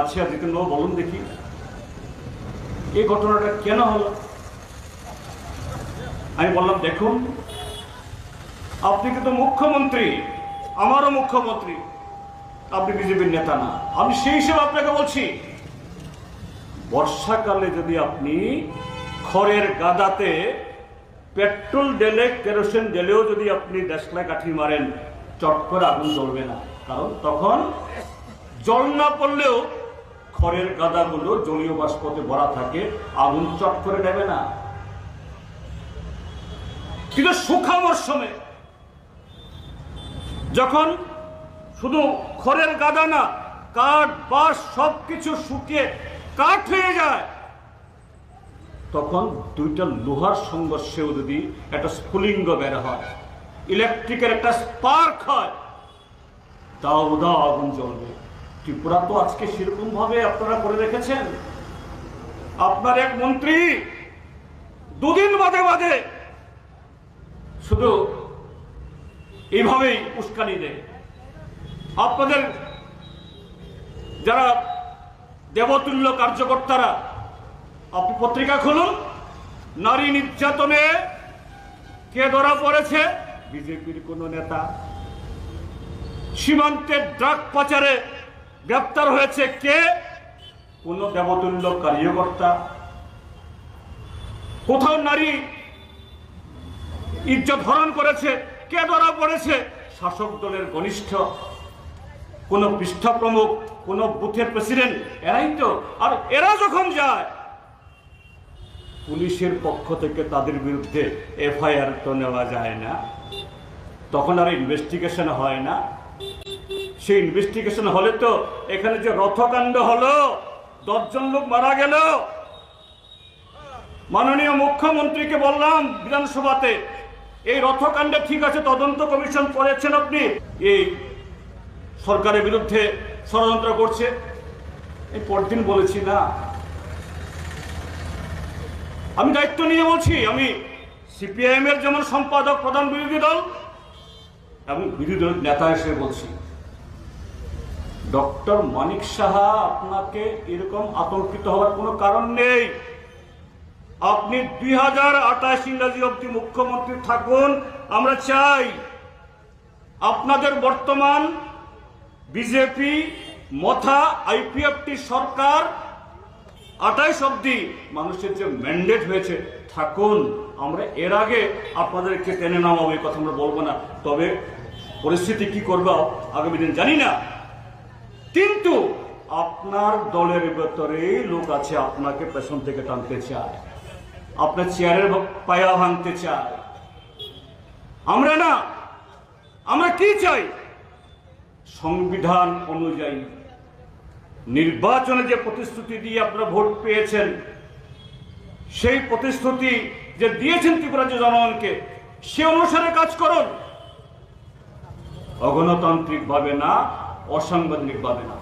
আচ্ছা জিতেন্দ্রবাবু বলুন দেখি এই ঘটনাটা কেন হলো? আমি বললাম দেখুন, আপনি কিন্তু মুখ্যমন্ত্রী, আমারও মুখ্যমন্ত্রী, আপনি বিজেপির নেতা না। আমি সেই হিসেবে আপনাকে বলছি, বর্ষাকালে যদি আপনি খড়ের গাদাতে পেট্রোল ঢেলে কেরোসিন ঢেলেও যদি আপনি দেশলায় কাঠি মারেন, চট করে আগুন জ্বলবে না। কারণ তখন জল না পড়লেও খড়ের গাদাগুলো জলীয় বাষ্পতে ভরা থাকে, আগুন চট করে নেবে না। কিন্তু শুখা মরশুমে যখন শুধু খড়ের গাদা না, কাঠ বাঁশ সবকিছু শুকিয়ে কাঠ হয়ে যায়, তখন দুইটা লোহার সংঘর্ষেও যদি একটা স্ফুলিঙ্গ বের হয়, ইলেকট্রিকের একটা স্পার্ক হয়, দাও দাও আগুন জ্বলবে। ত্রিপুরা তো আজকে সেরকম ভাবে আপনারা করে রেখেছেন। আপনার এক মন্ত্রী দুদিন বাদে বাদে শুধু এইভাবেই উস্কানি দেয়। আপনাদের যারা দেবতুল্য কার্যকর্তারা, আপনি পত্রিকা খুলুন, নারী নির্যাতনে কে ধরা পড়েছে? বিজেপির কোন নেতা। সীমান্তের ড্রাগ পাচারে গ্রেপ্তার হয়েছে কে? কোন দেবতুল্য কার্যকর্তা। কোথাও নারী ইজ্জত হরণ করেছে, কে ধরা পড়েছে? শাসক দলের ঘনিষ্ঠ কোন পৃষ্ঠা প্রমুখ, কোন বুথের প্রেসিডেন্ট, এরাই তো। আর এরা যখন যায়, পুলিশের পক্ষ থেকে তাদের বিরুদ্ধে এফআইআর তো নেওয়া যায় না, তখন আর ইনভেস্টিগেশন হয় না। সেই ইনভেস্টিগেশন হলে তো এখানে যে রথকাণ্ড হলো, 10 জন লোক মারা গেল, মাননীয় মুখ্যমন্ত্রীকে বললাম বিধানসভাতে, এই রথকাণ্ডে ঠিক আছে তদন্ত কমিশন করেছেন আপনি, এই সরকারের বিরুদ্ধে ষড়যন্ত্র করছে। এই পরদিন বলেছি না, আমি দায়িত্ব নিয়ে বলছি, আমি সিপিআইএম এর যেমন সম্পাদক, প্রধান বিরোধী দল এবং বিরোধী দল নেতা হিসেবে বলছি, ডক্টর মানিক সাহা, আপনাকে এরকম আতঙ্কিত হওয়ার কোনো কারণ নেই। আপনি 2028 ইংরাজি অব্দি মুখ্যমন্ত্রী থাকুন, আমরা চাই। আপনাদের বর্তমান বিজেপি মথা আইপিএফটি সরকার 28 অব্দি মানুষের যে ম্যান্ডেট হয়েছে থাকুন। আমরা এর আগে আপনাদেরকে টেনে নামাবো এই কথা আমরা বলবো না। তবে পরিস্থিতি কি করবো আগামী দিন জানি না, কিন্তু আপনার দলের ভেতরে লোক আছে আপনাকে পেছন থেকে টানতে চায়, আপনার চেয়ারের পায়া ভাঙতে চায়। আমরা না, আমরা কি চাই? সংবিধান অনুযায়ী নির্বাচনে যে প্রতিশ্রুতি দিয়ে আপনারা ভোট পেয়েছেন, সেই প্রতিশ্রুতি যে দিয়েছেন ত্রিপুরা জনগণকে, সে অনুসারে কাজ করুন। অগণতান্ত্রিক ভাবে না, অসাংবিধানিক ভাবে না।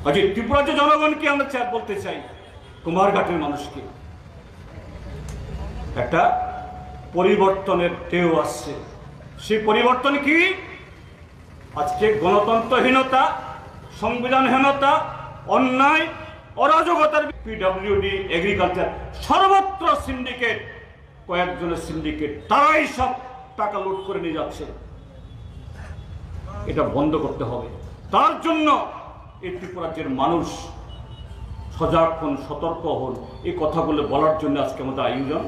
আজ ত্রিপুরা জনগণকে আমরা বলতে চাই, কুমারঘাটের মানুষকে, একটা পরিবর্তনের ঢেউ আসছে। সেই পরিবর্তন কি? আজকে গণতন্ত্রহীনতা, সংবিধানহীনতা, অন্যায়, অরাজকতার পিডব্লিউডি, এগ্রিকালচার, সর্বত্র সিন্ডিকেট, কয়েকজনের সিন্ডিকেট, তারাই সব টাকা লুট করে নিয়ে যাচ্ছে। এটা বন্ধ করতে হবে। তার জন্য এই ত্রিপুরা রাজ্যের মানুষ সজাগ হন, সতর্ক হন। এই কথাগুলো বলার জন্য আজকে আমাদের আয়োজন।